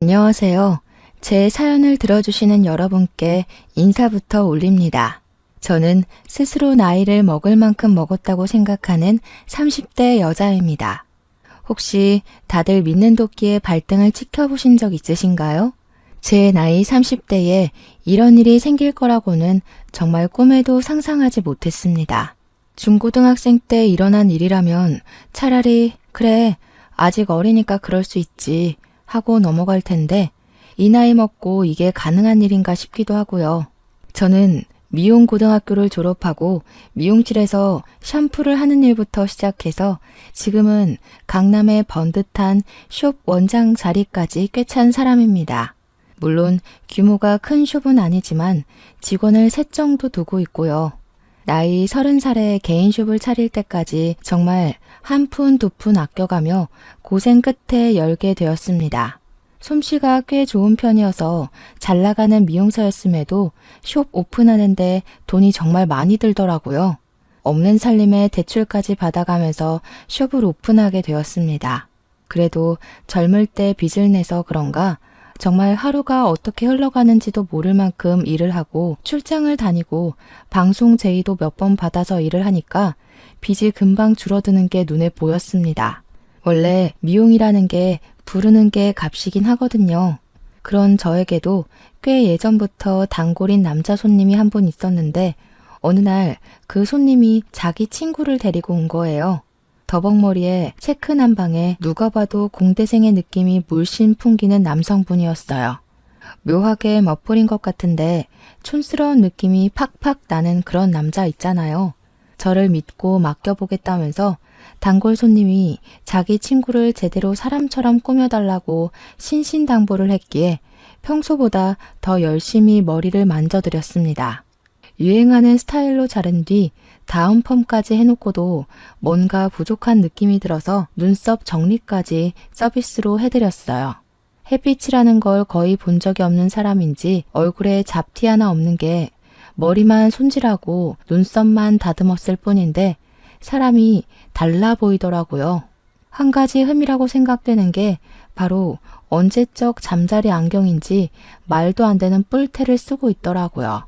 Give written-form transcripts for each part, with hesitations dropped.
안녕하세요. 제 사연을 들어주시는 여러분께 인사부터 올립니다. 저는 스스로 나이를 먹을 만큼 먹었다고 생각하는 30대 여자입니다. 혹시 다들 믿는 도끼의 발등을 지켜보신 적 있으신가요? 제 나이 30대에 이런 일이 생길 거라고는 정말 꿈에도 상상하지 못했습니다. 중고등학생 때 일어난 일이라면 차라리 그래, 아직 어리니까 그럴 수 있지 하고 넘어갈 텐데 이 나이 먹고 이게 가능한 일인가 싶기도 하고요. 저는 미용고등학교를 졸업하고 미용실에서 샴푸를 하는 일부터 시작해서 지금은 강남의 번듯한 숍 원장 자리까지 꽤 찬 사람입니다. 물론 규모가 큰 숍은 아니지만 직원을 3 정도 두고 있고요. 나이 30살에 개인 숍을 차릴 때까지 정말 한 푼 두 푼 아껴가며 고생 끝에 열게 되었습니다. 솜씨가 꽤 좋은 편이어서 잘 나가는 미용사였음에도 숍 오픈하는데 돈이 정말 많이 들더라고요. 없는 살림에 대출까지 받아가면서 숍을 오픈하게 되었습니다. 그래도 젊을 때 빚을 내서 그런가 정말 하루가 어떻게 흘러가는지도 모를 만큼 일을 하고 출장을 다니고 방송 제의도 몇 번 받아서 일을 하니까 빚이 금방 줄어드는 게 눈에 보였습니다. 원래 미용이라는 게 부르는 게 값이긴 하거든요. 그런 저에게도 꽤 예전부터 단골인 남자 손님이 한 분 있었는데 어느 날 그 손님이 자기 친구를 데리고 온 거예요. 더벅머리에 체크 남방에 누가 봐도 공대생의 느낌이 물씬 풍기는 남성분이었어요. 묘하게 멋부린 것 같은데 촌스러운 느낌이 팍팍 나는 그런 남자 있잖아요. 저를 믿고 맡겨보겠다면서 단골 손님이 자기 친구를 제대로 사람처럼 꾸며달라고 신신당부를 했기에 평소보다 더 열심히 머리를 만져드렸습니다. 유행하는 스타일로 자른 뒤 다운 펌까지 해놓고도 뭔가 부족한 느낌이 들어서 눈썹 정리까지 서비스로 해드렸어요. 햇빛이라는 걸 거의 본 적이 없는 사람인지 얼굴에 잡티 하나 없는 게 머리만 손질하고 눈썹만 다듬었을 뿐인데 사람이 달라 보이더라고요. 한 가지 흠이라고 생각되는 게 바로 언제적 잠자리 안경인지 말도 안 되는 뿔테를 쓰고 있더라고요.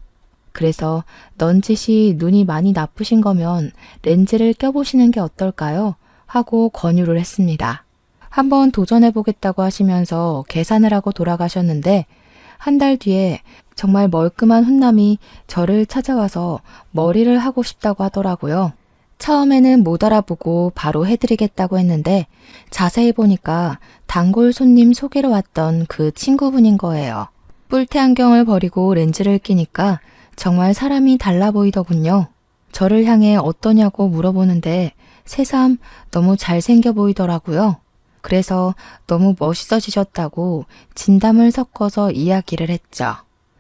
그래서 넌지시 눈이 많이 나쁘신 거면 렌즈를 껴보시는 게 어떨까요? 하고 권유를 했습니다. 한번 도전해보겠다고 하시면서 계산을 하고 돌아가셨는데 한 달 뒤에 정말 멀끔한 훈남이 저를 찾아와서 머리를 하고 싶다고 하더라고요. 처음에는 못 알아보고 바로 해드리겠다고 했는데 자세히 보니까 단골 손님 소개로 왔던 그 친구분인 거예요. 뿔테 안경을 버리고 렌즈를 끼니까 정말 사람이 달라 보이더군요. 저를 향해 어떠냐고 물어보는데 새삼 너무 잘생겨 보이더라고요. 그래서 너무 멋있어지셨다고 진담을 섞어서 이야기를 했죠.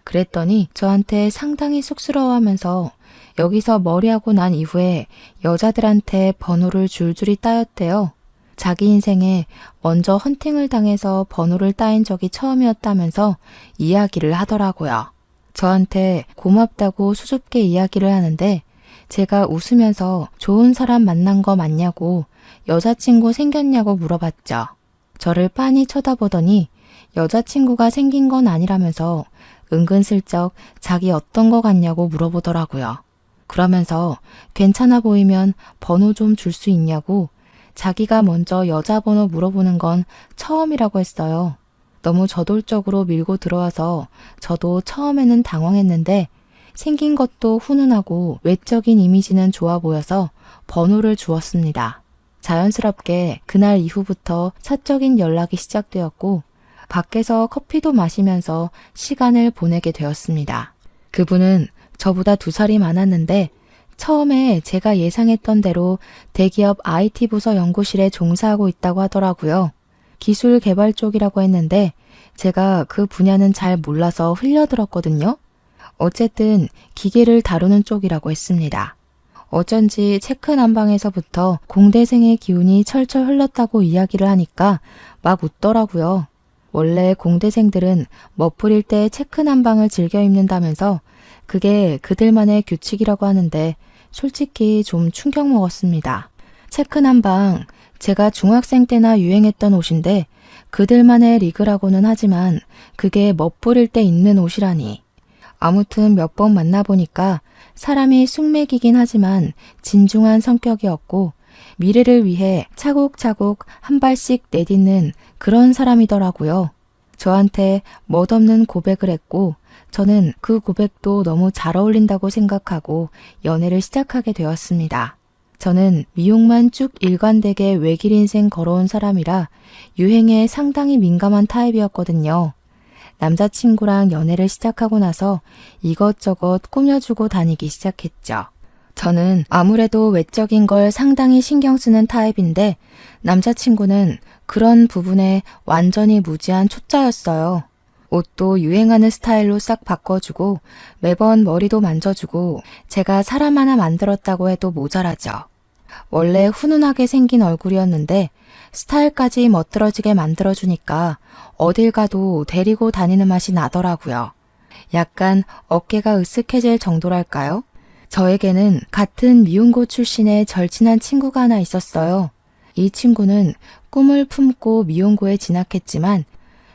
그랬더니 저한테 상당히 쑥스러워하면서 여기서 머리하고 난 이후에 여자들한테 번호를 줄줄이 따였대요. 자기 인생에 먼저 헌팅을 당해서 번호를 따인 적이 처음이었다면서 이야기를 하더라고요. 저한테 고맙다고 수줍게 이야기를 하는데 제가 웃으면서 좋은 사람 만난 거 맞냐고 여자친구 생겼냐고 물어봤죠. 저를 빤히 쳐다보더니 여자친구가 생긴 건 아니라면서 은근슬쩍 자기 어떤 거 같냐고 물어보더라고요. 그러면서 괜찮아 보이면 번호 좀 줄 수 있냐고 자기가 먼저 여자 번호 물어보는 건 처음이라고 했어요. 너무 저돌적으로 밀고 들어와서 저도 처음에는 당황했는데 생긴 것도 훈훈하고 외적인 이미지는 좋아 보여서 번호를 주었습니다. 자연스럽게 그날 이후부터 사적인 연락이 시작되었고 밖에서 커피도 마시면서 시간을 보내게 되었습니다. 그분은 저보다 2살이 많았는데 처음에 제가 예상했던 대로 대기업 IT 부서 연구실에 종사하고 있다고 하더라고요. 기술 개발 쪽이라고 했는데 제가 그 분야는 잘 몰라서 흘려들었거든요. 어쨌든 기계를 다루는 쪽이라고 했습니다. 어쩐지 체크 난방에서부터 공대생의 기운이 철철 흘렀다고 이야기를 하니까 막 웃더라고요. 원래 공대생들은 멋부릴 때 체크 난방을 즐겨 입는다면서 그게 그들만의 규칙이라고 하는데 솔직히 좀 충격 먹었습니다. 체크 난방, 제가 중학생 때나 유행했던 옷인데 그들만의 리그라고는 하지만 그게 멋부릴 때 입는 옷이라니. 아무튼 몇 번 만나보니까 사람이 쑥맥이긴 하지만 진중한 성격이었고 미래를 위해 차곡차곡 한 발씩 내딛는 그런 사람이더라고요. 저한테 멋없는 고백을 했고 저는 그 고백도 너무 잘 어울린다고 생각하고 연애를 시작하게 되었습니다. 저는 미용만 쭉 일관되게 외길 인생 걸어온 사람이라 유행에 상당히 민감한 타입이었거든요. 남자친구랑 연애를 시작하고 나서 이것저것 꾸며주고 다니기 시작했죠. 저는 아무래도 외적인 걸 상당히 신경 쓰는 타입인데 남자친구는 그런 부분에 완전히 무지한 초짜였어요. 옷도 유행하는 스타일로 싹 바꿔주고 매번 머리도 만져주고 제가 사람 하나 만들었다고 해도 모자라죠. 원래 훈훈하게 생긴 얼굴이었는데 스타일까지 멋들어지게 만들어주니까 어딜 가도 데리고 다니는 맛이 나더라고요. 약간 어깨가 으쓱해질 정도랄까요? 저에게는 같은 미용고 출신의 절친한 친구가 하나 있었어요. 이 친구는 꿈을 품고 미용고에 진학했지만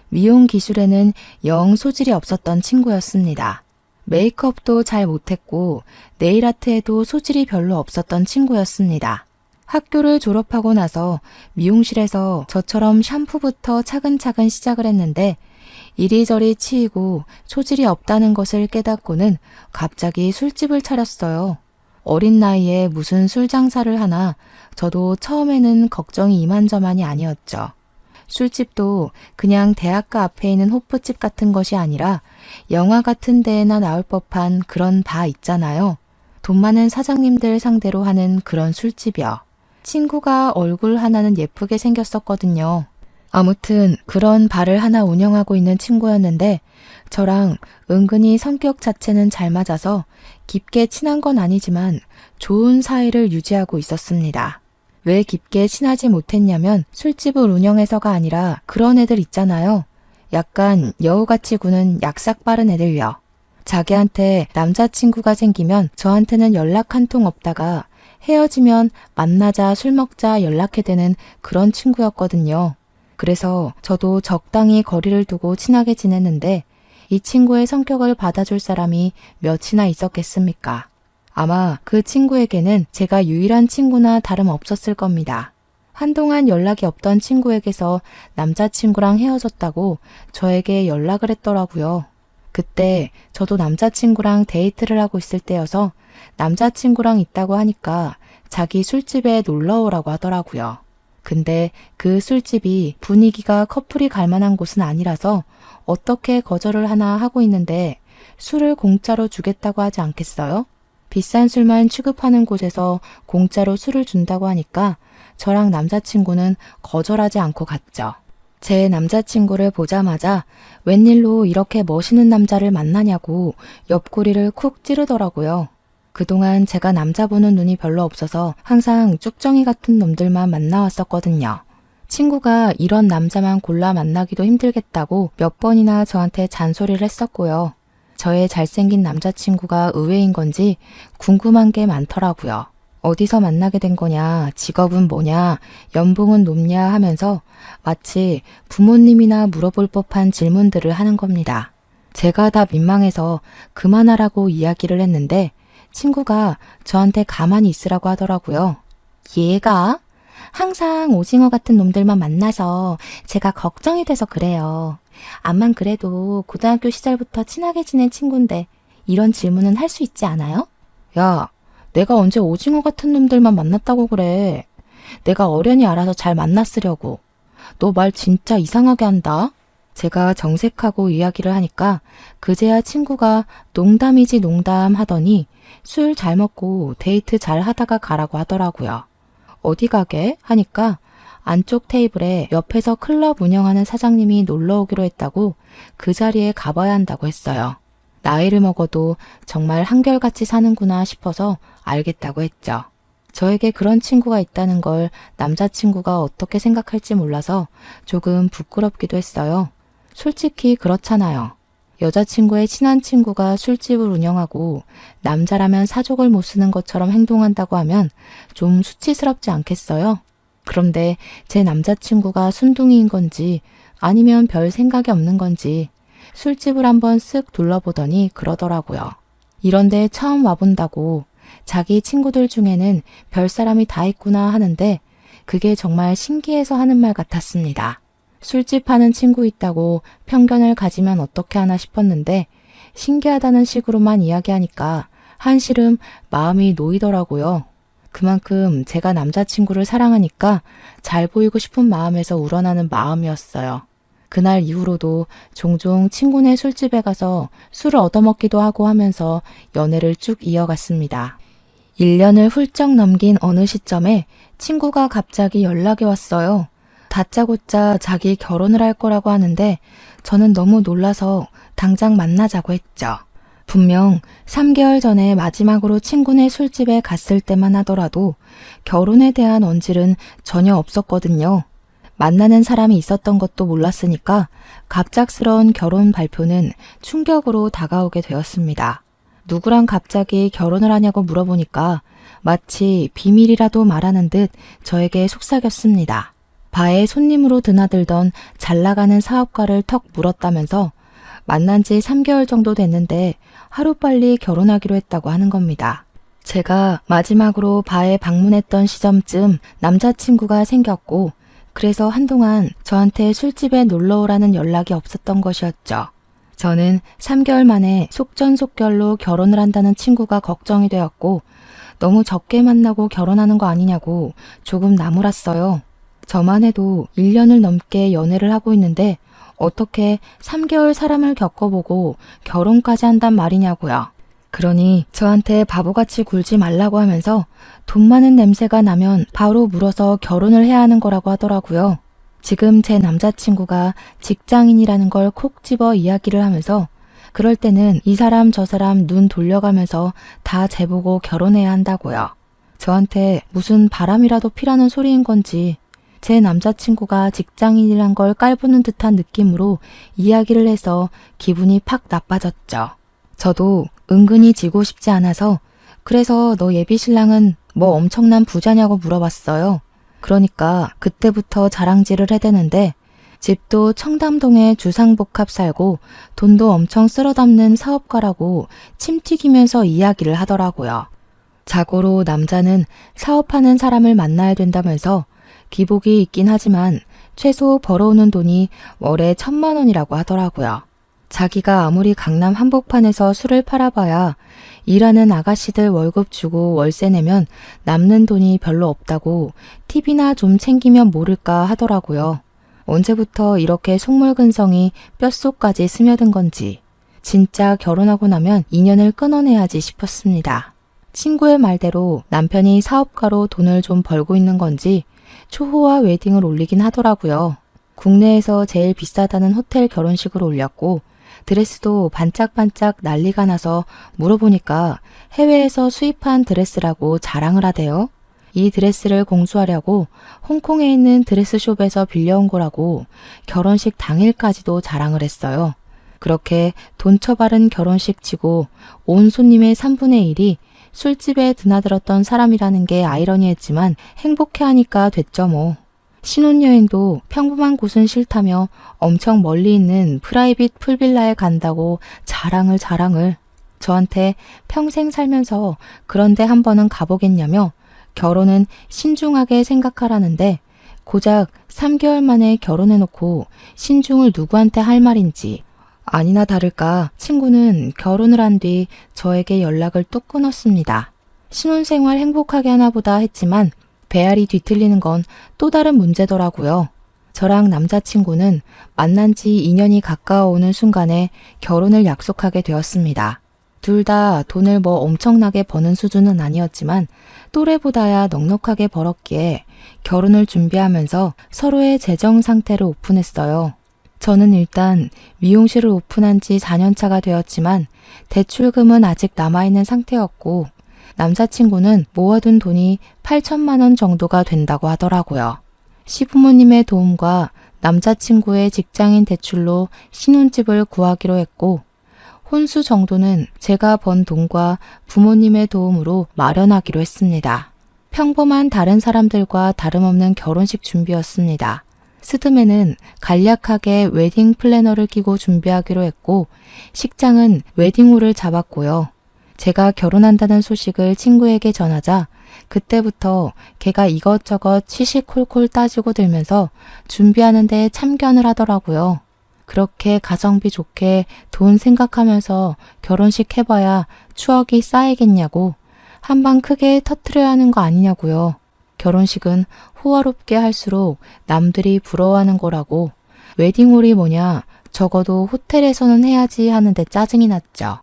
미용 기술에는 영 소질이 없었던 친구였습니다. 메이크업도 잘 못했고 네일아트에도 소질이 별로 없었던 친구였습니다. 학교를 졸업하고 나서 미용실에서 저처럼 샴푸부터 차근차근 시작을 했는데 이리저리 치이고 소질이 없다는 것을 깨닫고는 갑자기 술집을 차렸어요. 어린 나이에 무슨 술 장사를 하나 저도 처음에는 걱정이 이만저만이 아니었죠. 술집도 그냥 대학가 앞에 있는 호프집 같은 것이 아니라 영화 같은 데에나 나올 법한 그런 바 있잖아요. 돈 많은 사장님들 상대로 하는 그런 술집이요. 친구가 얼굴 하나는 예쁘게 생겼었거든요. 아무튼 그런 바를 하나 운영하고 있는 친구였는데 저랑 은근히 성격 자체는 잘 맞아서 깊게 친한 건 아니지만 좋은 사이를 유지하고 있었습니다. 왜 깊게 친하지 못했냐면 술집을 운영해서가 아니라 그런 애들 있잖아요. 약간 여우같이 구는 약삭 빠른 애들요. 자기한테 남자친구가 생기면 저한테는 연락 한 통 없다가 헤어지면 만나자 술 먹자 연락해 대는 그런 친구였거든요. 그래서 저도 적당히 거리를 두고 친하게 지냈는데 이 친구의 성격을 받아줄 사람이 몇이나 있었겠습니까? 아마 그 친구에게는 제가 유일한 친구나 다름없었을 겁니다. 한동안 연락이 없던 친구에게서 남자친구랑 헤어졌다고 저에게 연락을 했더라고요. 그때 저도 남자친구랑 데이트를 하고 있을 때여서 남자친구랑 있다고 하니까 자기 술집에 놀러 오라고 하더라고요. 근데 그 술집이 분위기가 커플이 갈 만한 곳은 아니라서 어떻게 거절을 하나 하고 있는데 술을 공짜로 주겠다고 하지 않겠어요? 비싼 술만 취급하는 곳에서 공짜로 술을 준다고 하니까 저랑 남자친구는 거절하지 않고 갔죠. 제 남자친구를 보자마자 웬일로 이렇게 멋있는 남자를 만나냐고 옆구리를 쿡 찌르더라고요. 그동안 제가 남자 보는 눈이 별로 없어서 항상 쭉정이 같은 놈들만 만나왔었거든요. 친구가 이런 남자만 골라 만나기도 힘들겠다고 몇 번이나 저한테 잔소리를 했었고요. 저의 잘생긴 남자친구가 의외인 건지 궁금한 게 많더라고요. 어디서 만나게 된 거냐, 직업은 뭐냐, 연봉은 높냐 하면서 마치 부모님이나 물어볼 법한 질문들을 하는 겁니다. 제가 다 민망해서 그만하라고 이야기를 했는데 친구가 저한테 가만히 있으라고 하더라고요. 얘가 항상 오징어 같은 놈들만 만나서 제가 걱정이 돼서 그래요. 암만 그래도 고등학교 시절부터 친하게 지낸 친구인데 이런 질문은 할 수 있지 않아요? 야, 내가 언제 오징어 같은 놈들만 만났다고 그래. 내가 어련히 알아서 잘 만났으려고. 너 말 진짜 이상하게 한다. 제가 정색하고 이야기를 하니까 그제야 친구가 농담이지 농담 하더니 술 잘 먹고 데이트 잘 하다가 가라고 하더라고요. 어디 가게? 하니까 안쪽 테이블에 옆에서 클럽 운영하는 사장님이 놀러 오기로 했다고 그 자리에 가봐야 한다고 했어요. 나이를 먹어도 정말 한결같이 사는구나 싶어서 알겠다고 했죠. 저에게 그런 친구가 있다는 걸 남자친구가 어떻게 생각할지 몰라서 조금 부끄럽기도 했어요. 솔직히 그렇잖아요. 여자친구의 친한 친구가 술집을 운영하고 남자라면 사족을 못 쓰는 것처럼 행동한다고 하면 좀 수치스럽지 않겠어요? 그런데 제 남자친구가 순둥이인 건지 아니면 별 생각이 없는 건지 술집을 한번 쓱 둘러보더니 그러더라고요. 이런데 처음 와본다고 자기 친구들 중에는 별 사람이 다 있구나 하는데 그게 정말 신기해서 하는 말 같았습니다. 술집 하는 친구 있다고 편견을 가지면 어떻게 하나 싶었는데 신기하다는 식으로만 이야기하니까 한시름 마음이 놓이더라고요. 그만큼 제가 남자친구를 사랑하니까 잘 보이고 싶은 마음에서 우러나는 마음이었어요. 그날 이후로도 종종 친구네 술집에 가서 술을 얻어먹기도 하고 하면서 연애를 쭉 이어갔습니다. 1년을 훌쩍 넘긴 어느 시점에 친구가 갑자기 연락이 왔어요. 다짜고짜 자기 결혼을 할 거라고 하는데 저는 너무 놀라서 당장 만나자고 했죠. 분명 3개월 전에 마지막으로 친구네 술집에 갔을 때만 하더라도 결혼에 대한 언질은 전혀 없었거든요. 만나는 사람이 있었던 것도 몰랐으니까 갑작스러운 결혼 발표는 충격으로 다가오게 되었습니다. 누구랑 갑자기 결혼을 하냐고 물어보니까 마치 비밀이라도 말하는 듯 저에게 속삭였습니다. 바에 손님으로 드나들던 잘 나가는 사업가를 턱 물었다면서 만난 지 3개월 정도 됐는데 하루빨리 결혼하기로 했다고 하는 겁니다. 제가 마지막으로 바에 방문했던 시점쯤 남자친구가 생겼고 그래서 한동안 저한테 술집에 놀러오라는 연락이 없었던 것이었죠. 저는 3개월 만에 속전속결로 결혼을 한다는 친구가 걱정이 되었고 너무 적게 만나고 결혼하는 거 아니냐고 조금 나무랐어요. 저만 해도 1년을 넘게 연애를 하고 있는데 어떻게 3개월 사람을 겪어보고 결혼까지 한단 말이냐고요. 그러니 저한테 바보같이 굴지 말라고 하면서 돈 많은 냄새가 나면 바로 물어서 결혼을 해야 하는 거라고 하더라고요. 지금 제 남자친구가 직장인이라는 걸 콕 집어 이야기를 하면서 그럴 때는 이 사람 저 사람 눈 돌려가면서 다 재보고 결혼해야 한다고요. 저한테 무슨 바람이라도 피라는 소리인 건지 제 남자친구가 직장인이란 걸 깔보는 듯한 느낌으로 이야기를 해서 기분이 팍 나빠졌죠. 저도 은근히 지고 싶지 않아서 그래서 너 예비 신랑은 뭐 엄청난 부자냐고 물어봤어요. 그러니까 그때부터 자랑질을 해대는데 집도 청담동에 주상복합 살고 돈도 엄청 쓸어담는 사업가라고 침 튀기면서 이야기를 하더라고요. 자고로 남자는 사업하는 사람을 만나야 된다면서 기복이 있긴 하지만 최소 벌어오는 돈이 월에 1,000만 원이라고 하더라고요. 자기가 아무리 강남 한복판에서 술을 팔아봐야 일하는 아가씨들 월급 주고 월세 내면 남는 돈이 별로 없다고 팁이나 좀 챙기면 모를까 하더라고요. 언제부터 이렇게 속물근성이 뼛속까지 스며든 건지 진짜 결혼하고 나면 인연을 끊어내야지 싶었습니다. 친구의 말대로 남편이 사업가로 돈을 좀 벌고 있는 건지 초호화 웨딩을 올리긴 하더라고요. 국내에서 제일 비싸다는 호텔 결혼식을 올렸고 드레스도 반짝반짝 난리가 나서 물어보니까 해외에서 수입한 드레스라고 자랑을 하대요. 이 드레스를 공수하려고 홍콩에 있는 드레스숍에서 빌려온 거라고 결혼식 당일까지도 자랑을 했어요. 그렇게 돈 처바른 결혼식 치고 온 손님의 3분의 1이 술집에 드나들었던 사람이라는 게 아이러니했지만 행복해하니까 됐죠 뭐. 신혼여행도 평범한 곳은 싫다며 엄청 멀리 있는 프라이빗 풀빌라에 간다고 자랑을 저한테 평생 살면서 그런데 한 번은 가보겠냐며 결혼은 신중하게 생각하라는데 고작 3개월 만에 결혼해놓고 신중을 누구한테 할 말인지 아니나 다를까 친구는 결혼을 한 뒤 저에게 연락을 뚝 끊었습니다. 신혼생활 행복하게 하나보다 했지만 배알이 뒤틀리는 건 또 다른 문제더라고요. 저랑 남자친구는 만난 지 2년이 가까워오는 순간에 결혼을 약속하게 되었습니다. 둘 다 돈을 뭐 엄청나게 버는 수준은 아니었지만 또래보다야 넉넉하게 벌었기에 결혼을 준비하면서 서로의 재정 상태를 오픈했어요. 저는 일단 미용실을 오픈한 지 4년 차가 되었지만 대출금은 아직 남아있는 상태였고 남자친구는 모아둔 돈이 8천만 원 정도가 된다고 하더라고요. 시부모님의 도움과 남자친구의 직장인 대출로 신혼집을 구하기로 했고 혼수 정도는 제가 번 돈과 부모님의 도움으로 마련하기로 했습니다. 평범한 다른 사람들과 다름없는 결혼식 준비였습니다. 스드메는 간략하게 웨딩 플래너를 끼고 준비하기로 했고 식장은 웨딩홀을 잡았고요. 제가 결혼한다는 소식을 친구에게 전하자 그때부터 걔가 이것저것 시시콜콜 따지고 들면서 준비하는데 참견을 하더라고요. 그렇게 가성비 좋게 돈 생각하면서 결혼식 해봐야 추억이 쌓이겠냐고 한방 크게 터트려야 하는 거 아니냐고요. 결혼식은 호화롭게 할수록 남들이 부러워하는 거라고 웨딩홀이 뭐냐 적어도 호텔에서는 해야지 하는데 짜증이 났죠.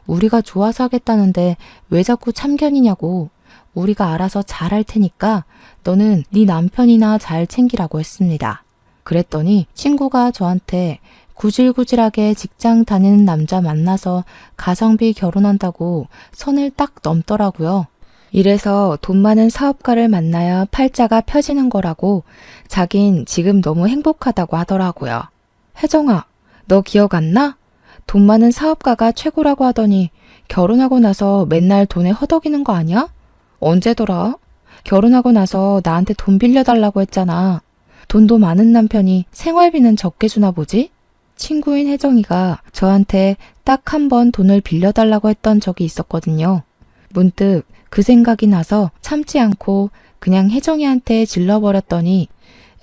우리가 좋아서 하겠다는데 왜 자꾸 참견이냐고 우리가 알아서 잘할 테니까 너는 네 남편이나 잘 챙기라고 했습니다. 그랬더니 친구가 저한테 구질구질하게 직장 다니는 남자 만나서 가성비 결혼한다고 선을 딱 넘더라고요. 이래서 돈 많은 사업가를 만나야 팔자가 펴지는 거라고 자긴 지금 너무 행복하다고 하더라고요. 혜정아, 너 기억 안 나? 돈 많은 사업가가 최고라고 하더니 결혼하고 나서 맨날 돈에 허덕이는 거 아니야? 언제더라? 결혼하고 나서 나한테 돈 빌려달라고 했잖아. 돈도 많은 남편이 생활비는 적게 주나 보지? 친구인 혜정이가 저한테 딱 한 번 돈을 빌려달라고 했던 적이 있었거든요. 문득 그 생각이 나서 참지 않고 그냥 혜정이한테 질러버렸더니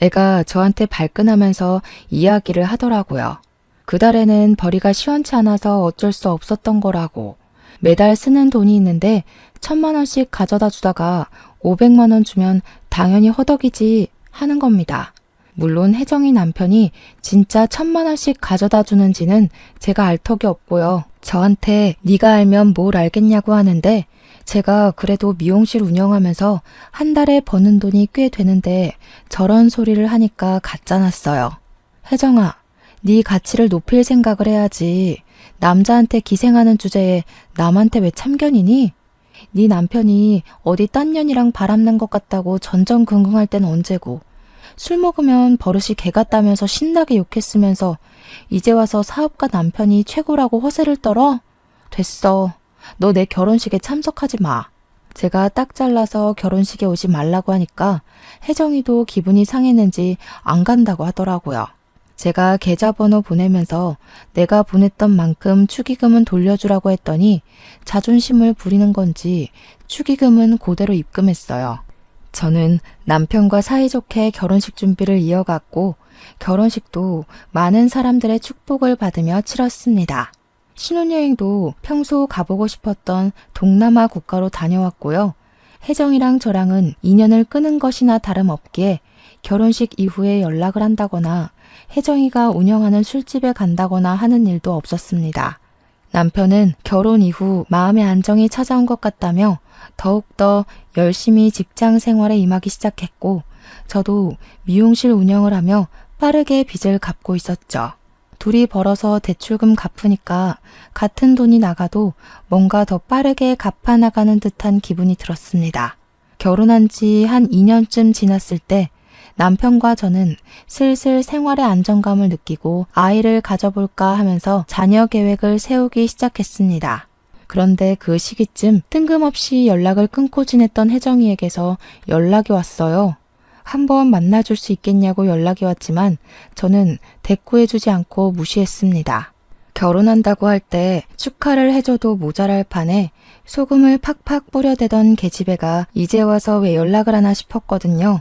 애가 저한테 발끈하면서 이야기를 하더라고요. 그달에는 벌이가 시원치 않아서 어쩔 수 없었던 거라고. 매달 쓰는 돈이 있는데 1,000만 원씩 가져다 주다가 500만 원 주면 당연히 허덕이지 하는 겁니다. 물론 혜정이 남편이 진짜 1,000만 원씩 가져다 주는지는 제가 알 턱이 없고요. 저한테 네가 알면 뭘 알겠냐고 하는데 제가 그래도 미용실 운영하면서 한 달에 버는 돈이 꽤 되는데 저런 소리를 하니까 가짜났어요. 혜정아, 네 가치를 높일 생각을 해야지. 남자한테 기생하는 주제에 남한테 왜 참견이니? 네 남편이 어디 딴 년이랑 바람난 것 같다고 전전긍긍할 땐 언제고. 술 먹으면 버릇이 개 같다면서 신나게 욕했으면서 이제 와서 사업가 남편이 최고라고 허세를 떨어? 됐어. 너 내 결혼식에 참석하지 마. 제가 딱 잘라서 결혼식에 오지 말라고 하니까 혜정이도 기분이 상했는지 안 간다고 하더라고요. 제가 계좌번호 보내면서 내가 보냈던 만큼 축의금은 돌려주라고 했더니 자존심을 부리는 건지 축의금은 그대로 입금했어요. 저는 남편과 사이좋게 결혼식 준비를 이어갔고 결혼식도 많은 사람들의 축복을 받으며 치렀습니다. 신혼여행도 평소 가보고 싶었던 동남아 국가로 다녀왔고요. 혜정이랑 저랑은 인연을 끄는 것이나 다름없기에 결혼식 이후에 연락을 한다거나 혜정이가 운영하는 술집에 간다거나 하는 일도 없었습니다. 남편은 결혼 이후 마음의 안정이 찾아온 것 같다며 더욱더 열심히 직장 생활에 임하기 시작했고 저도 미용실 운영을 하며 빠르게 빚을 갚고 있었죠. 둘이 벌어서 대출금 갚으니까 같은 돈이 나가도 뭔가 더 빠르게 갚아나가는 듯한 기분이 들었습니다. 결혼한 지 한 2년쯤 지났을 때 남편과 저는 슬슬 생활의 안정감을 느끼고 아이를 가져볼까 하면서 자녀 계획을 세우기 시작했습니다. 그런데 그 시기쯤 뜬금없이 연락을 끊고 지냈던 혜정이에게서 연락이 왔어요. 한번 만나줄 수 있겠냐고 연락이 왔지만 저는 대꾸해주지 않고 무시했습니다. 결혼한다고 할 때 축하를 해줘도 모자랄 판에 소금을 팍팍 뿌려대던 계집애가 이제 와서 왜 연락을 하나 싶었거든요.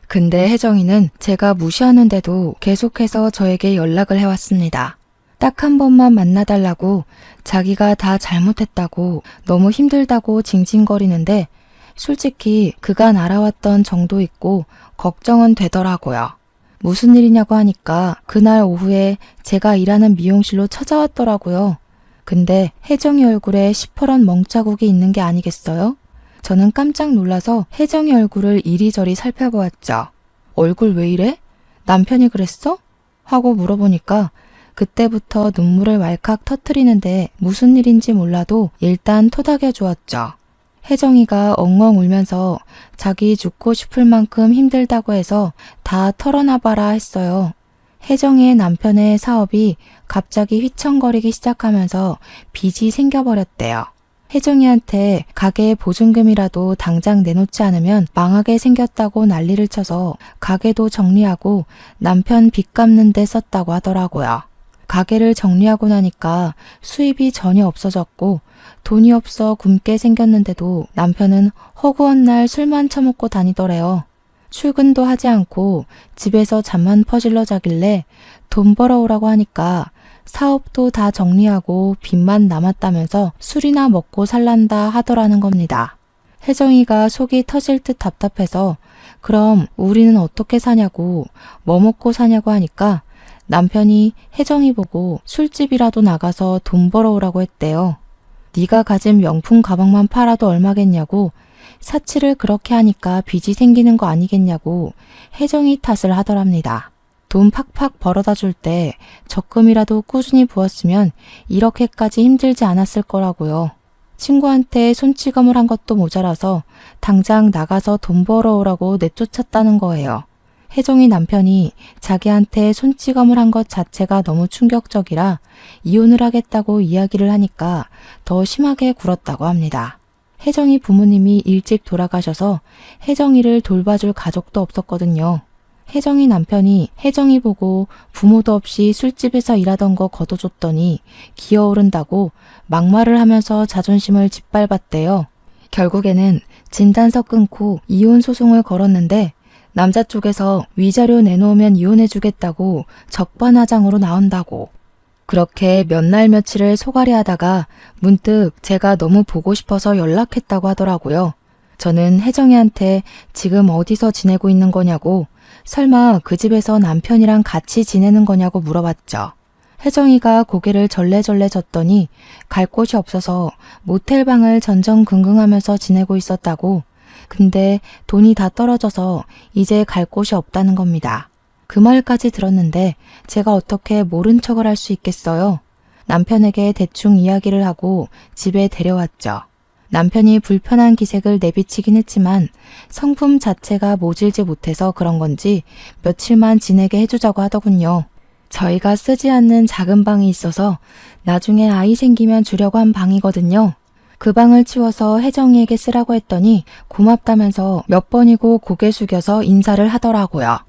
근데 혜정이는 제가 무시하는데도 계속해서 저에게 연락을 해왔습니다. 딱 한 번만 만나달라고 자기가 다 잘못했다고 너무 힘들다고 징징거리는데 솔직히 그간 알아왔던 정도 있고 걱정은 되더라고요. 무슨 일이냐고 하니까 그날 오후에 제가 일하는 미용실로 찾아왔더라고요. 근데 혜정이 얼굴에 시퍼런 멍자국이 있는 게 아니겠어요? 저는 깜짝 놀라서 혜정이 얼굴을 이리저리 살펴보았죠. 얼굴 왜 이래? 남편이 그랬어? 하고 물어보니까 그때부터 눈물을 왈칵 터트리는데 무슨 일인지 몰라도 일단 토닥여 주었죠. 혜정이가 엉엉 울면서 자기 죽고 싶을 만큼 힘들다고 해서 다 털어놔봐라 했어요. 혜정이의 남편의 사업이 갑자기 휘청거리기 시작하면서 빚이 생겨버렸대요. 혜정이한테 가게 보증금이라도 당장 내놓지 않으면 망하게 생겼다고 난리를 쳐서 가게도 정리하고 남편 빚 갚는 데 썼다고 하더라고요. 가게를 정리하고 나니까 수입이 전혀 없어졌고 돈이 없어 굶게 생겼는데도 남편은 허구한 날 술만 처먹고 다니더래요. 출근도 하지 않고 집에서 잠만 퍼질러 자길래 돈 벌어오라고 하니까 사업도 다 정리하고 빚만 남았다면서 술이나 먹고 살란다 하더라는 겁니다. 혜정이가 속이 터질 듯 답답해서 그럼 우리는 어떻게 사냐고 뭐 먹고 사냐고 하니까 남편이 혜정이 보고 술집이라도 나가서 돈 벌어오라고 했대요. 네가 가진 명품 가방만 팔아도 얼마겠냐고 사치를 그렇게 하니까 빚이 생기는 거 아니겠냐고 혜정이 탓을 하더랍니다. 돈 팍팍 벌어다 줄 때 적금이라도 꾸준히 부었으면 이렇게까지 힘들지 않았을 거라고요. 친구한테 손찌검을 한 것도 모자라서 당장 나가서 돈 벌어오라고 내쫓았다는 거예요. 혜정이 남편이 자기한테 손찌검을 한 것 자체가 너무 충격적이라 이혼을 하겠다고 이야기를 하니까 더 심하게 굴었다고 합니다. 혜정이 부모님이 일찍 돌아가셔서 혜정이를 돌봐줄 가족도 없었거든요. 혜정이 남편이 혜정이 보고 부모도 없이 술집에서 일하던 거 거둬줬더니 기어오른다고 막말을 하면서 자존심을 짓밟았대요. 결국에는 진단서 끊고 이혼 소송을 걸었는데 남자 쪽에서 위자료 내놓으면 이혼해주겠다고 적반하장으로 나온다고. 그렇게 몇 날 며칠을 소갈이 하다가 문득 제가 너무 보고 싶어서 연락했다고 하더라고요. 저는 혜정이한테 지금 어디서 지내고 있는 거냐고, 설마 그 집에서 남편이랑 같이 지내는 거냐고 물어봤죠. 혜정이가 고개를 절레절레 졌더니 갈 곳이 없어서 모텔방을 전전긍긍하면서 지내고 있었다고. 근데 돈이 다 떨어져서 이제 갈 곳이 없다는 겁니다. 그 말까지 들었는데 제가 어떻게 모른 척을 할 수 있겠어요? 남편에게 대충 이야기를 하고 집에 데려왔죠. 남편이 불편한 기색을 내비치긴 했지만 성품 자체가 모질지 못해서 그런 건지 며칠만 지내게 해주자고 하더군요. 저희가 쓰지 않는 작은 방이 있어서 나중에 아이 생기면 주려고 한 방이거든요. 그 방을 치워서 혜정이에게 쓰라고 했더니 고맙다면서 몇 번이고 고개 숙여서 인사를 하더라고요.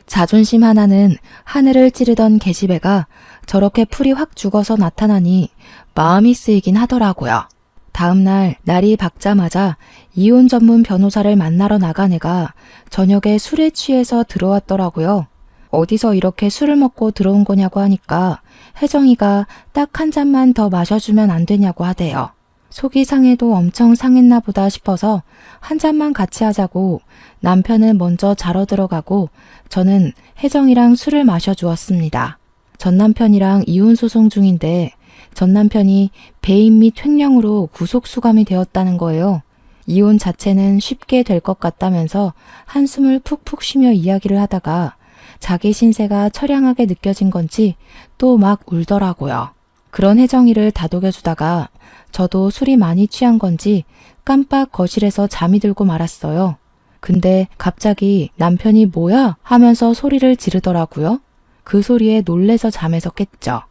자존심 하나는 하늘을 찌르던 계집애가 저렇게 풀이 확 죽어서 나타나니 마음이 쓰이긴 하더라고요. 다음날 날이 밝자마자 이혼 전문 변호사를 만나러 나간 애가 저녁에 술에 취해서 들어왔더라고요. 어디서 이렇게 술을 먹고 들어온 거냐고 하니까 혜정이가 딱 한 잔만 더 마셔주면 안 되냐고 하대요. 속이 상해도 엄청 상했나 보다 싶어서 한 잔만 같이 하자고 남편은 먼저 자러 들어가고 저는 혜정이랑 술을 마셔주었습니다. 전 남편이랑 이혼 소송 중인데 전 남편이 배임 및 횡령으로 구속수감이 되었다는 거예요. 이혼 자체는 쉽게 될 것 같다면서 한숨을 푹푹 쉬며 이야기를 하다가 자기 신세가 처량하게 느껴진 건지 또 막 울더라고요. 그런 혜정이를 다독여주다가 저도 술이 많이 취한 건지 깜빡 거실에서 잠이 들고 말았어요. 근데 갑자기 남편이 뭐야? 하면서 소리를 지르더라고요. 그 소리에 놀래서 잠에서 깼죠.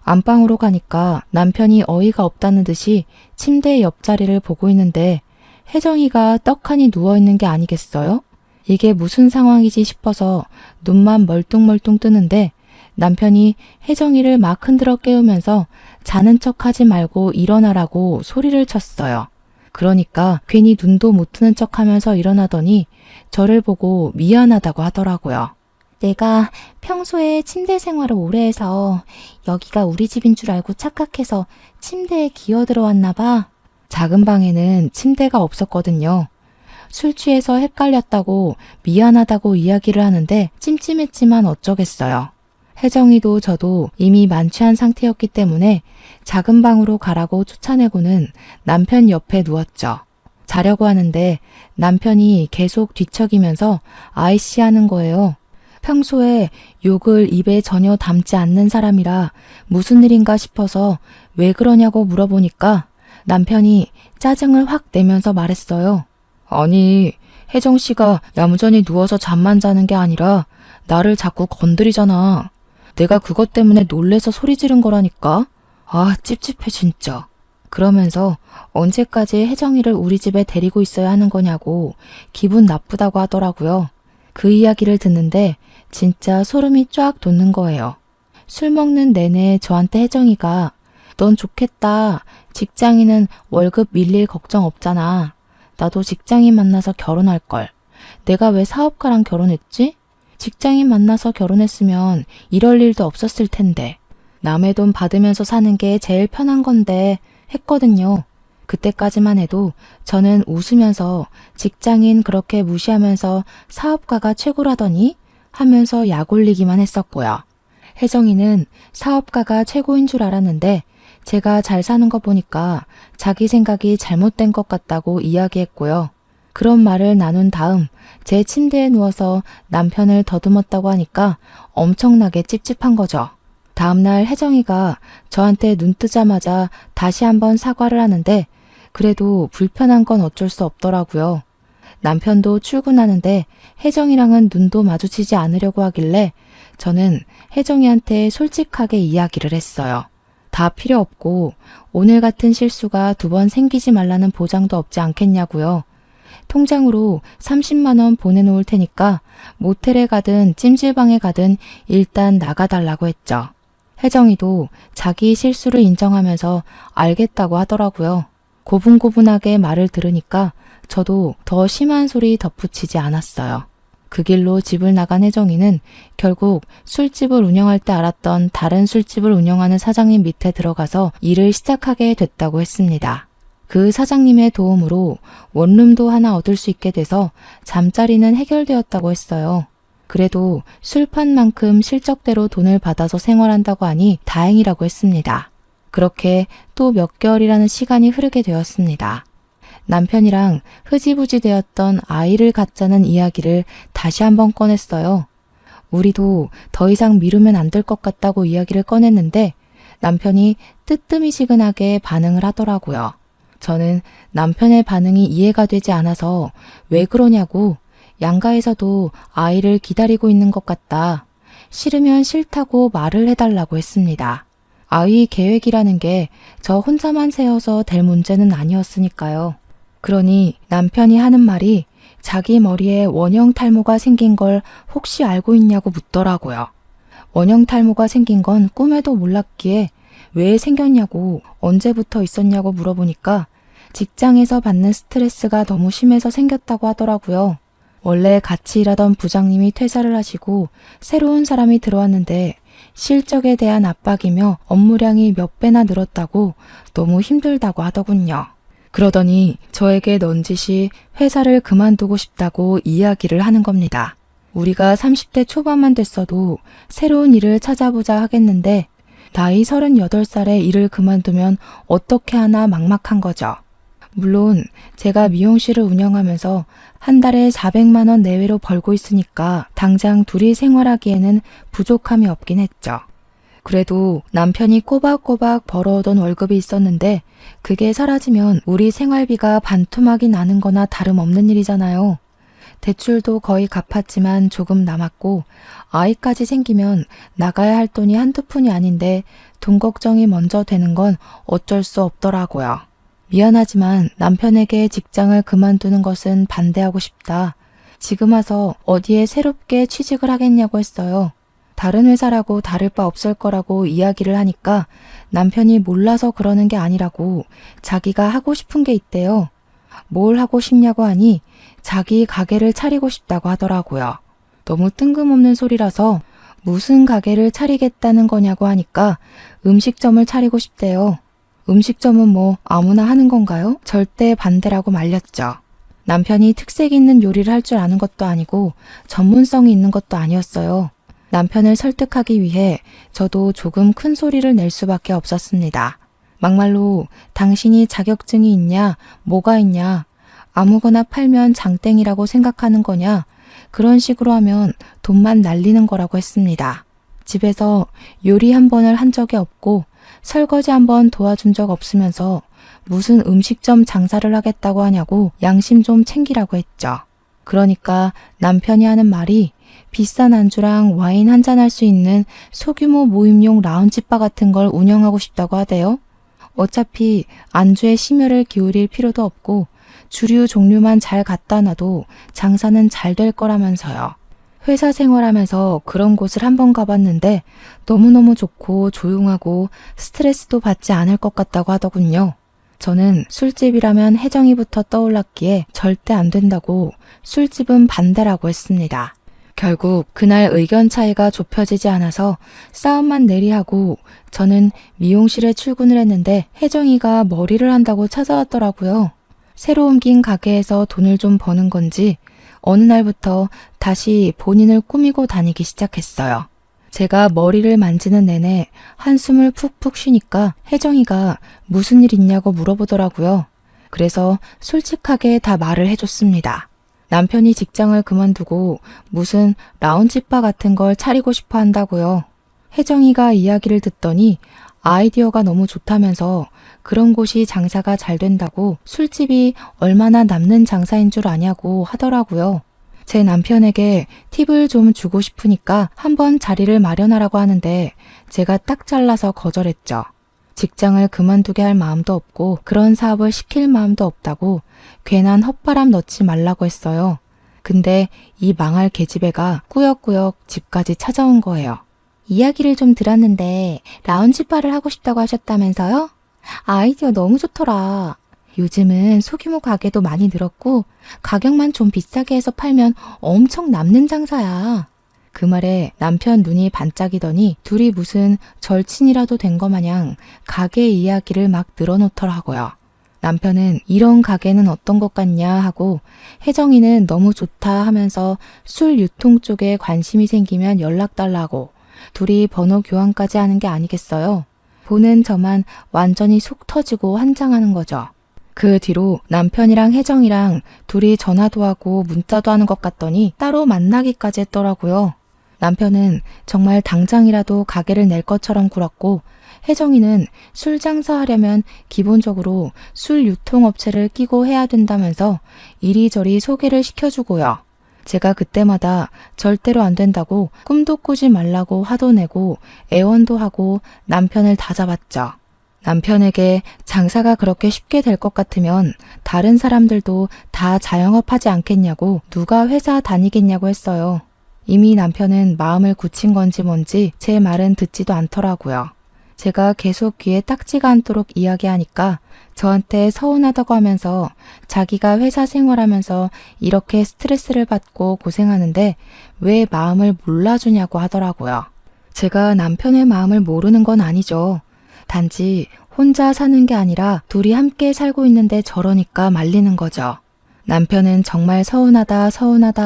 안방으로 가니까 남편이 어이가 없다는 듯이 침대 옆자리를 보고 있는데 혜정이가 떡하니 누워있는 게 아니겠어요? 이게 무슨 상황이지 싶어서 눈만 멀뚱멀뚱 뜨는데 남편이 혜정이를 막 흔들어 깨우면서 자는 척하지 말고 일어나라고 소리를 쳤어요. 그러니까 괜히 눈도 못 뜨는 척하면서 일어나더니 저를 보고 미안하다고 하더라고요. 내가 평소에 침대 생활을 오래 해서 여기가 우리 집인 줄 알고 착각해서 침대에 기어 들어왔나 봐. 작은 방에는 침대가 없었거든요. 술 취해서 헷갈렸다고 미안하다고 이야기를 하는데 찜찜했지만 어쩌겠어요. 혜정이도 저도 이미 만취한 상태였기 때문에 작은 방으로 가라고 쫓아내고는 남편 옆에 누웠죠. 자려고 하는데 남편이 계속 뒤척이면서 아이씨 하는 거예요. 평소에 욕을 입에 전혀 담지 않는 사람이라 무슨 일인가 싶어서 왜 그러냐고 물어보니까 남편이 짜증을 확 내면서 말했어요. 아니, 혜정 씨가 야무져니 누워서 잠만 자는 게 아니라 나를 자꾸 건드리잖아. 내가 그것 때문에 놀래서 소리 지른 거라니까. 아, 찝찝해 진짜. 그러면서 언제까지 혜정이를 우리 집에 데리고 있어야 하는 거냐고 기분 나쁘다고 하더라고요. 그 이야기를 듣는데 진짜 소름이 쫙 돋는 거예요. 술 먹는 내내 저한테 혜정이가 넌 좋겠다. 직장인은 월급 밀릴 걱정 없잖아. 나도 직장인 만나서 결혼할걸. 내가 왜 사업가랑 결혼했지? 직장인 만나서 결혼했으면 이럴 일도 없었을 텐데. 남의 돈 받으면서 사는 게 제일 편한 건데 했거든요. 그때까지만 해도 저는 웃으면서 직장인 그렇게 무시하면서 사업가가 최고라더니 하면서 약 올리기만 했었고요. 혜정이는 사업가가 최고인 줄 알았는데 제가 잘 사는 거 보니까 자기 생각이 잘못된 것 같다고 이야기했고요. 그런 말을 나눈 다음 제 침대에 누워서 남편을 더듬었다고 하니까 엄청나게 찝찝한 거죠. 다음날 혜정이가 저한테 눈 뜨자마자 다시 한번 사과를 하는데 그래도 불편한 건 어쩔 수 없더라고요. 남편도 출근하는데 혜정이랑은 눈도 마주치지 않으려고 하길래 저는 혜정이한테 솔직하게 이야기를 했어요. 다 필요 없고 오늘 같은 실수가 2번 생기지 말라는 보장도 없지 않겠냐고요. 통장으로 30만 원 보내놓을 테니까 모텔에 가든 찜질방에 가든 일단 나가달라고 했죠. 혜정이도 자기 실수를 인정하면서 알겠다고 하더라고요. 고분고분하게 말을 들으니까 저도 더 심한 소리 덧붙이지 않았어요. 그 길로 집을 나간 혜정이는 결국 술집을 운영할 때 알았던 다른 술집을 운영하는 사장님 밑에 들어가서 일을 시작하게 됐다고 했습니다. 그 사장님의 도움으로 원룸도 하나 얻을 수 있게 돼서 잠자리는 해결되었다고 했어요. 그래도 술판만큼 실적대로 돈을 받아서 생활한다고 하니 다행이라고 했습니다. 그렇게 또 몇 개월이라는 시간이 흐르게 되었습니다. 남편이랑 흐지부지 되었던 아이를 갖자는 이야기를 다시 한번 꺼냈어요. 우리도 더 이상 미루면 안 될 것 같다고 이야기를 꺼냈는데 남편이 뜨뜨미시근하게 반응을 하더라고요. 저는 남편의 반응이 이해가 되지 않아서 왜 그러냐고 양가에서도 아이를 기다리고 있는 것 같다. 싫으면 싫다고 말을 해달라고 했습니다. 아이 계획이라는 게 저 혼자만 세워서 될 문제는 아니었으니까요. 그러니 남편이 하는 말이 자기 머리에 원형 탈모가 생긴 걸 혹시 알고 있냐고 묻더라고요. 원형 탈모가 생긴 건 꿈에도 몰랐기에 왜 생겼냐고 언제부터 있었냐고 물어보니까 직장에서 받는 스트레스가 너무 심해서 생겼다고 하더라고요. 원래 같이 일하던 부장님이 퇴사를 하시고 새로운 사람이 들어왔는데 실적에 대한 압박이며 업무량이 몇 배나 늘었다고 너무 힘들다고 하더군요. 그러더니 저에게 넌지시 회사를 그만두고 싶다고 이야기를 하는 겁니다. 우리가 30대 초반만 됐어도 새로운 일을 찾아보자 하겠는데 나이 38살에 일을 그만두면 어떻게 하나 막막한 거죠. 물론 제가 미용실을 운영하면서 한 달에 400만 원 내외로 벌고 있으니까 당장 둘이 생활하기에는 부족함이 없긴 했죠. 그래도 남편이 꼬박꼬박 벌어오던 월급이 있었는데 그게 사라지면 우리 생활비가 반토막이 나는 거나 다름없는 일이잖아요. 대출도 거의 갚았지만 조금 남았고 아이까지 생기면 나가야 할 돈이 한두 푼이 아닌데 돈 걱정이 먼저 되는 건 어쩔 수 없더라고요. 미안하지만 남편에게 직장을 그만두는 것은 반대하고 싶다. 지금 와서 어디에 새롭게 취직을 하겠냐고 했어요. 다른 회사라고 다를 바 없을 거라고 이야기를 하니까 남편이 몰라서 그러는 게 아니라고 자기가 하고 싶은 게 있대요. 뭘 하고 싶냐고 하니 자기 가게를 차리고 싶다고 하더라고요. 너무 뜬금없는 소리라서 무슨 가게를 차리겠다는 거냐고 하니까 음식점을 차리고 싶대요. 음식점은 뭐 아무나 하는 건가요? 절대 반대라고 말렸죠. 남편이 특색 있는 요리를 할 줄 아는 것도 아니고 전문성이 있는 것도 아니었어요. 남편을 설득하기 위해 저도 조금 큰 소리를 낼 수밖에 없었습니다. 막말로 당신이 자격증이 있냐, 뭐가 있냐, 아무거나 팔면 장땡이라고 생각하는 거냐, 그런 식으로 하면 돈만 날리는 거라고 했습니다. 집에서 요리 한 번을 한 적이 없고 설거지 한 번 도와준 적 없으면서 무슨 음식점 장사를 하겠다고 하냐고 양심 좀 챙기라고 했죠. 그러니까 남편이 하는 말이 비싼 안주랑 와인 한잔 할 수 있는 소규모 모임용 라운지바 같은 걸 운영하고 싶다고 하대요. 어차피 안주에 심혈을 기울일 필요도 없고 주류 종류만 잘 갖다 놔도 장사는 잘 될 거라면서요. 회사 생활하면서 그런 곳을 한번 가봤는데 너무너무 좋고 조용하고 스트레스도 받지 않을 것 같다고 하더군요. 저는 술집이라면 혜정이부터 떠올랐기에 절대 안 된다고 술집은 반대라고 했습니다. 결국 그날 의견 차이가 좁혀지지 않아서 싸움만 내리하고 저는 미용실에 출근을 했는데 혜정이가 머리를 한다고 찾아왔더라고요. 새로 옮긴 가게에서 돈을 좀 버는 건지 어느 날부터 다시 본인을 꾸미고 다니기 시작했어요. 제가 머리를 만지는 내내 한숨을 푹푹 쉬니까 혜정이가 무슨 일 있냐고 물어보더라고요. 그래서 솔직하게 다 말을 해줬습니다. 남편이 직장을 그만두고 무슨 라운지바 같은 걸 차리고 싶어 한다고요. 혜정이가 이야기를 듣더니 아이디어가 너무 좋다면서 그런 곳이 장사가 잘 된다고 술집이 얼마나 남는 장사인 줄 아냐고 하더라고요. 제 남편에게 팁을 좀 주고 싶으니까 한번 자리를 마련하라고 하는데 제가 딱 잘라서 거절했죠. 직장을 그만두게 할 마음도 없고 그런 사업을 시킬 마음도 없다고 괜한 헛바람 넣지 말라고 했어요. 근데 이 망할 계집애가 꾸역꾸역 집까지 찾아온 거예요. 이야기를 좀 들었는데 라운지바를 하고 싶다고 하셨다면서요? 아이디어 너무 좋더라. 요즘은 소규모 가게도 많이 늘었고 가격만 좀 비싸게 해서 팔면 엄청 남는 장사야. 그 말에 남편 눈이 반짝이더니 둘이 무슨 절친이라도 된 거 마냥 가게 이야기를 막 늘어놓더라고요. 남편은 이런 가게는 어떤 것 같냐 하고 혜정이는 너무 좋다 하면서 술 유통 쪽에 관심이 생기면 연락 달라고 둘이 번호 교환까지 하는 게 아니겠어요? 보는 저만 완전히 속 터지고 환장하는 거죠. 그 뒤로 남편이랑 혜정이랑 둘이 전화도 하고 문자도 하는 것 같더니 따로 만나기까지 했더라고요. 남편은 정말 당장이라도 가게를 낼 것처럼 굴었고 혜정이는 술 장사하려면 기본적으로 술 유통업체를 끼고 해야 된다면서 이리저리 소개를 시켜주고요. 제가 그때마다 절대로 안 된다고 꿈도 꾸지 말라고 화도 내고 애원도 하고 남편을 다잡았죠. 남편에게 장사가 그렇게 쉽게 될 것 같으면 다른 사람들도 다 자영업하지 않겠냐고 누가 회사 다니겠냐고 했어요. 이미 남편은 마음을 굳힌 건지 뭔지 제 말은 듣지도 않더라고요. 제가 계속 귀에 딱지가 않도록 이야기하니까 저한테 서운하다고 하면서 자기가 회사 생활하면서 이렇게 스트레스를 받고 고생하는데 왜 마음을 몰라주냐고 하더라고요. 제가 남편의 마음을 모르는 건 아니죠. 단지 혼자 사는 게 아니라 둘이 함께 살고 있는데 저러니까 말리는 거죠. 남편은 정말 서운하다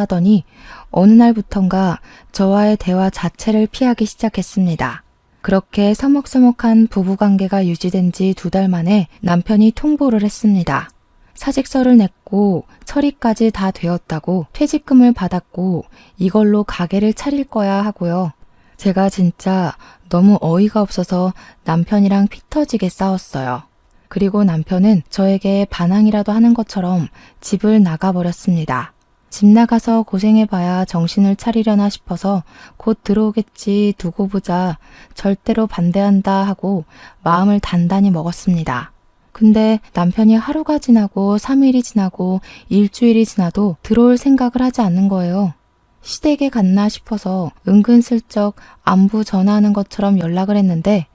하더니 어느 날부턴가 저와의 대화 자체를 피하기 시작했습니다. 그렇게 서먹서먹한 부부관계가 유지된 지 2달 만에 남편이 통보를 했습니다. 사직서를 냈고 처리까지 다 되었다고 퇴직금을 받았고 이걸로 가게를 차릴 거야 하고요. 제가 진짜 너무 어이가 없어서 남편이랑 피 터지게 싸웠어요. 그리고 남편은 저에게 반항이라도 하는 것처럼 집을 나가버렸습니다. 집 나가서 고생해봐야 정신을 차리려나 싶어서 곧 들어오겠지 두고 보자 절대로 반대한다 하고 마음을 단단히 먹었습니다. 근데 남편이 하루가 지나고 3일이 지나고 일주일이 지나도 들어올 생각을 하지 않는 거예요. 시댁에 갔나 싶어서 은근슬쩍 안부 전화하는 것처럼 연락을 했는데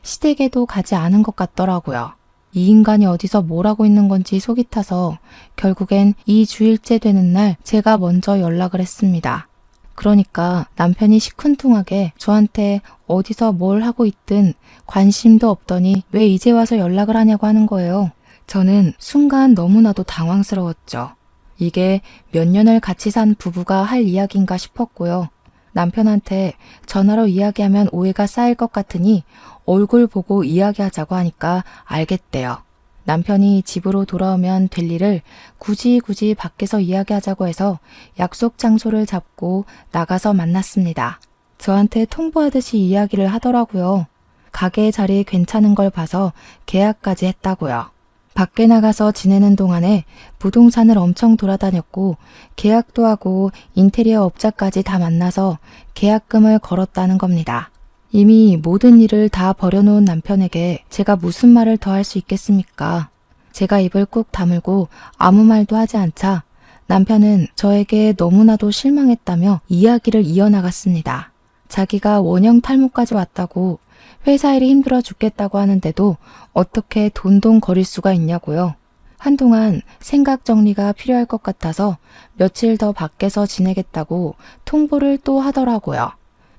시댁에도 가지 않은 것 같더라고요. 이 인간이 어디서 뭘 하고 있는 건지 속이 타서 결국엔 2주일째 되는 날 제가 먼저 연락을 했습니다. 그러니까 남편이 시큰둥하게 저한테 어디서 뭘 하고 있든 관심도 없더니 왜 이제 와서 연락을 하냐고 하는 거예요. 저는 순간 너무나도 당황스러웠죠. 이게 몇 년을 같이 산 부부가 할 이야기인가 싶었고요. 남편한테 전화로 이야기하면 오해가 쌓일 것 같으니 얼굴 보고 이야기하자고 하니까 알겠대요. 남편이 집으로 돌아오면 될 일을 굳이 밖에서 이야기하자고 해서 약속 장소를 잡고 나가서 만났습니다. 저한테 통보하듯이 이야기를 하더라고요. 가게 자리 괜찮은 걸 봐서 계약까지 했다고요. 밖에 나가서 지내는 동안에 부동산을 엄청 돌아다녔고 계약도 하고 인테리어 업자까지 다 만나서 계약금을 걸었다는 겁니다. 이미 모든 일을 다 버려놓은 남편에게 제가 무슨 말을 더 할 수 있겠습니까? 제가 입을 꾹 다물고 아무 말도 하지 않자 남편은 저에게 너무나도 실망했다며 이야기를 이어나갔습니다. 자기가 원형 탈모까지 왔다고 회사 일이 힘들어 죽겠다고 하는데도 어떻게 돈돈거릴 수가 있냐고요. 한동안 생각 정리가 필요할 것 같아서 며칠 더 밖에서 지내겠다고 통보를 또 하더라고요.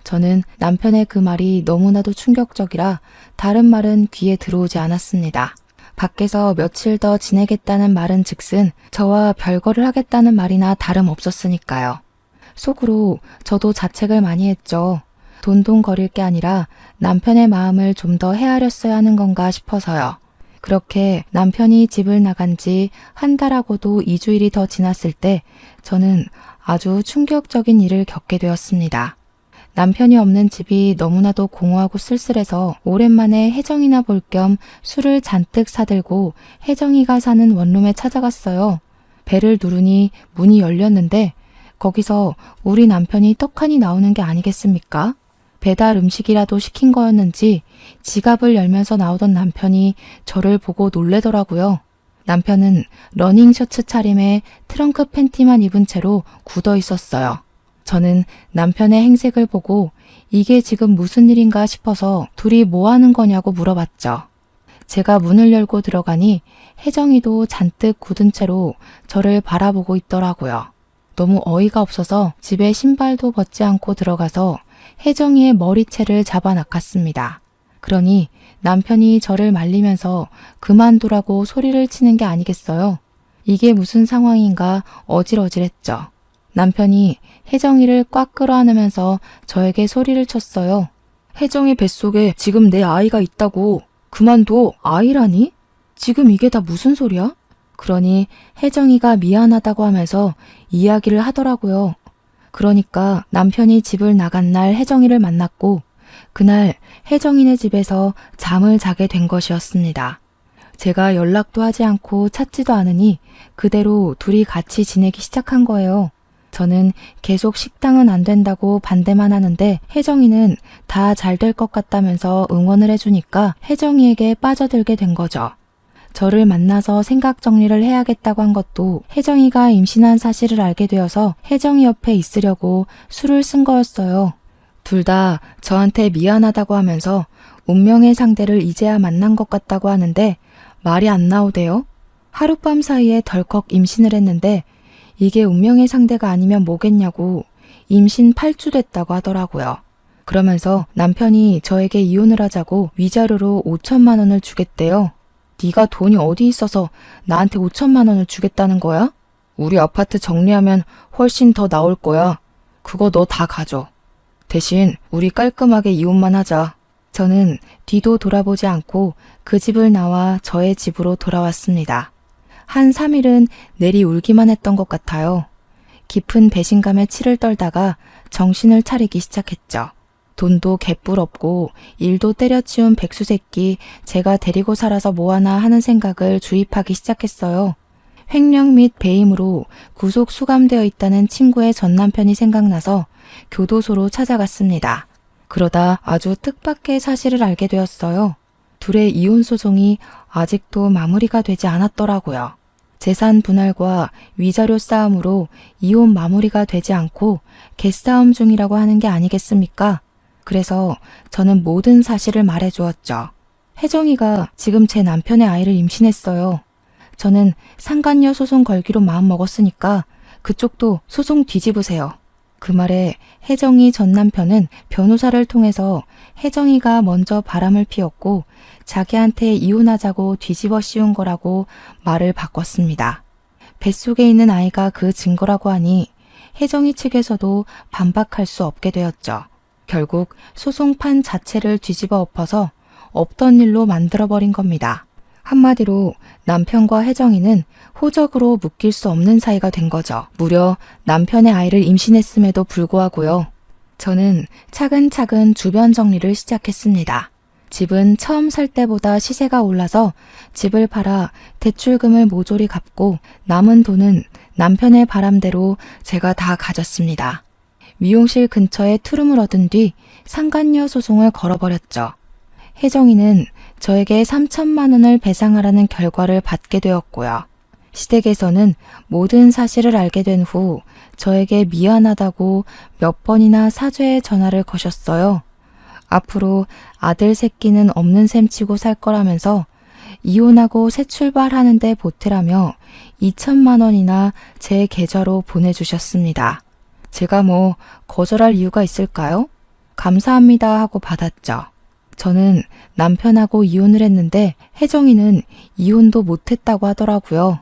저는 남편의 그 말이 너무나도 충격적이라 다른 말은 귀에 들어오지 않았습니다. 밖에서 며칠 더 지내겠다는 말은 즉슨 저와 별거를 하겠다는 말이나 다름없었으니까요. 속으로 저도 자책을 많이 했죠. 돈돈거릴 게 아니라 남편의 마음을 좀 더 헤아렸어야 하는 건가 싶어서요. 그렇게 남편이 집을 나간 지 한 달하고도 2주일이 더 지났을 때 저는 아주 충격적인 일을 겪게 되었습니다. 남편이 없는 집이 너무나도 공허하고 쓸쓸해서 오랜만에 혜정이나 볼 겸 술을 잔뜩 사들고 혜정이가 사는 원룸에 찾아갔어요. 벨을 누르니 문이 열렸는데 거기서 우리 남편이 떡하니 나오는 게 아니겠습니까? 배달 음식이라도 시킨 거였는지 지갑을 열면서 나오던 남편이 저를 보고 놀래더라고요. 남편은 러닝 셔츠 차림에 트렁크 팬티만 입은 채로 굳어 있었어요. 저는 남편의 행색을 보고 이게 지금 무슨 일인가 싶어서 둘이 뭐 하는 거냐고 물어봤죠. 제가 문을 열고 들어가니 혜정이도 잔뜩 굳은 채로 저를 바라보고 있더라고요. 너무 어이가 없어서 집에 신발도 벗지 않고 들어가서 혜정이의 머리채를 잡아 낚았습니다. 그러니 남편이 저를 말리면서 그만두라고 소리를 치는 게 아니겠어요. 이게 무슨 상황인가 어질어질했죠. 남편이 혜정이를 꽉 끌어안으면서 저에게 소리를 쳤어요. 혜정이 뱃속에 지금 내 아이가 있다고. 그만둬. 아이라니? 지금 이게 다 무슨 소리야? 그러니 혜정이가 미안하다고 하면서 이야기를 하더라고요. 그러니까 남편이 집을 나간 날 혜정이를 만났고 그날 혜정이네 집에서 잠을 자게 된 것이었습니다. 제가 연락도 하지 않고 찾지도 않으니 그대로 둘이 같이 지내기 시작한 거예요. 저는 계속 식당은 안 된다고 반대만 하는데 혜정이는 다 잘 될 것 같다면서 응원을 해주니까 혜정이에게 빠져들게 된 거죠. 저를 만나서 생각 정리를 해야겠다고 한 것도 혜정이가 임신한 사실을 알게 되어서 혜정이 옆에 있으려고 술을 쓴 거였어요. 둘 다 저한테 미안하다고 하면서 운명의 상대를 이제야 만난 것 같다고 하는데 말이 안 나오대요. 하룻밤 사이에 덜컥 임신을 했는데 이게 운명의 상대가 아니면 뭐겠냐고 임신 8주 됐다고 하더라고요. 그러면서 남편이 저에게 이혼을 하자고 위자료로 5천만 원을 주겠대요. 네가 돈이 어디 있어서 나한테 5천만 원을 주겠다는 거야? 우리 아파트 정리하면 훨씬 더 나올 거야. 그거 너 다 가져. 대신 우리 깔끔하게 이혼만 하자. 저는 뒤도 돌아보지 않고 그 집을 나와 저의 집으로 돌아왔습니다. 한 3일은 내리 울기만 했던 것 같아요. 깊은 배신감에 치를 떨다가 정신을 차리기 시작했죠. 돈도 개뿔 없고 일도 때려치운 백수새끼 제가 데리고 살아서 뭐하나 하는 생각을 주입하기 시작했어요. 횡령 및 배임으로 구속 수감되어 있다는 친구의 전남편이 생각나서 교도소로 찾아갔습니다. 그러다 아주 뜻밖의 사실을 알게 되었어요. 둘의 이혼 소송이 아직도 마무리가 되지 않았더라고요. 재산 분할과 위자료 싸움으로 이혼 마무리가 되지 않고 개싸움 중이라고 하는 게 아니겠습니까? 그래서 저는 모든 사실을 말해주었죠. 혜정이가 지금 제 남편의 아이를 임신했어요. 저는 상간녀 소송 걸기로 마음먹었으니까 그쪽도 소송 뒤집으세요. 그 말에 혜정이 전 남편은 변호사를 통해서 혜정이가 먼저 바람을 피웠고 자기한테 이혼하자고 뒤집어 씌운 거라고 말을 바꿨습니다. 뱃속에 있는 아이가 그 증거라고 하니 혜정이 측에서도 반박할 수 없게 되었죠. 결국 소송판 자체를 뒤집어 엎어서 없던 일로 만들어버린 겁니다. 한마디로 남편과 혜정이는 호적으로 묶일 수 없는 사이가 된 거죠. 무려 남편의 아이를 임신했음에도 불구하고요. 저는 차근차근 주변 정리를 시작했습니다. 집은 처음 살 때보다 시세가 올라서 집을 팔아 대출금을 모조리 갚고 남은 돈은 남편의 바람대로 제가 다 가졌습니다. 미용실 근처에 투룸을 얻은 뒤 상간녀 소송을 걸어버렸죠. 혜정이는 저에게 3천만 원을 배상하라는 결과를 받게 되었고요. 시댁에서는 모든 사실을 알게 된 후 저에게 미안하다고 몇 번이나 사죄의 전화를 거셨어요. 앞으로 아들 새끼는 없는 셈 치고 살 거라면서 이혼하고 새 출발하는데 보태라며 2천만 원이나 제 계좌로 보내주셨습니다. 제가 뭐 거절할 이유가 있을까요? 감사합니다 하고 받았죠. 저는 남편하고 이혼을 했는데 혜정이는 이혼도 못했다고 하더라고요.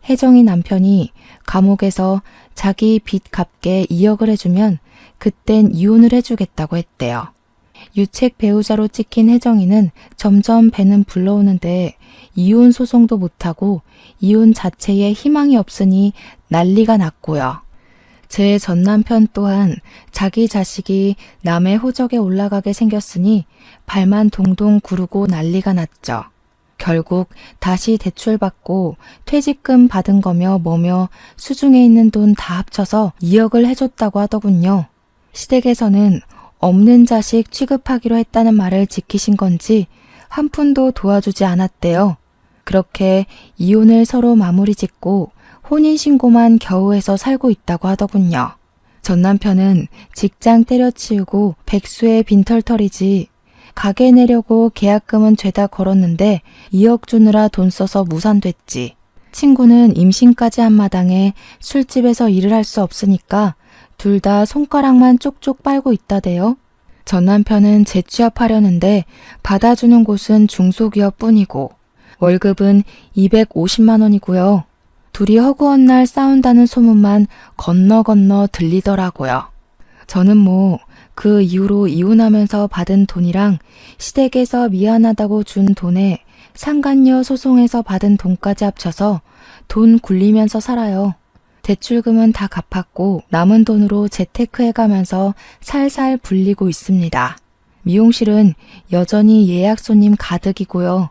혜정이 남편이 감옥에서 자기 빚 갚게 2억을 해주면 그땐 이혼을 해주겠다고 했대요. 유책 배우자로 찍힌 혜정이는 점점 배는 불러오는데 이혼 소송도 못하고 이혼 자체에 희망이 없으니 난리가 났고요. 제 전남편 또한 자기 자식이 남의 호적에 올라가게 생겼으니 발만 동동 구르고 난리가 났죠. 결국 다시 대출받고 퇴직금 받은 거며 뭐며 수중에 있는 돈 다 합쳐서 2억을 해줬다고 하더군요. 시댁에서는 없는 자식 취급하기로 했다는 말을 지키신 건지 한 푼도 도와주지 않았대요. 그렇게 이혼을 서로 마무리 짓고 혼인신고만 겨우 해서 살고 있다고 하더군요. 전 남편은 직장 때려치우고 백수의 빈털털이지 가게 내려고 계약금은 죄다 걸었는데 2억 주느라 돈 써서 무산됐지. 친구는 임신까지 한 마당에 술집에서 일을 할 수 없으니까 둘 다 손가락만 쪽쪽 빨고 있다대요. 전 남편은 재취업하려는데 받아주는 곳은 중소기업뿐이고 월급은 250만 원이고요. 둘이 허구한 날 싸운다는 소문만 건너 들리더라고요. 저는 뭐 그 이후로 이혼하면서 받은 돈이랑 시댁에서 미안하다고 준 돈에 상간녀 소송에서 받은 돈까지 합쳐서 돈 굴리면서 살아요. 대출금은 다 갚았고 남은 돈으로 재테크해가면서 살살 불리고 있습니다. 미용실은 여전히 예약 손님 가득이고요.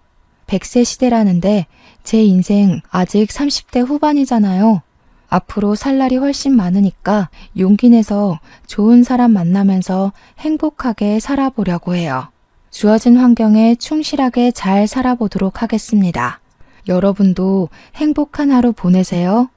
100세 시대라는데 제 인생 아직 30대 후반이잖아요. 앞으로 살 날이 훨씬 많으니까 용기 내서 좋은 사람 만나면서 행복하게 살아보려고 해요. 주어진 환경에 충실하게 잘 살아보도록 하겠습니다. 여러분도 행복한 하루 보내세요.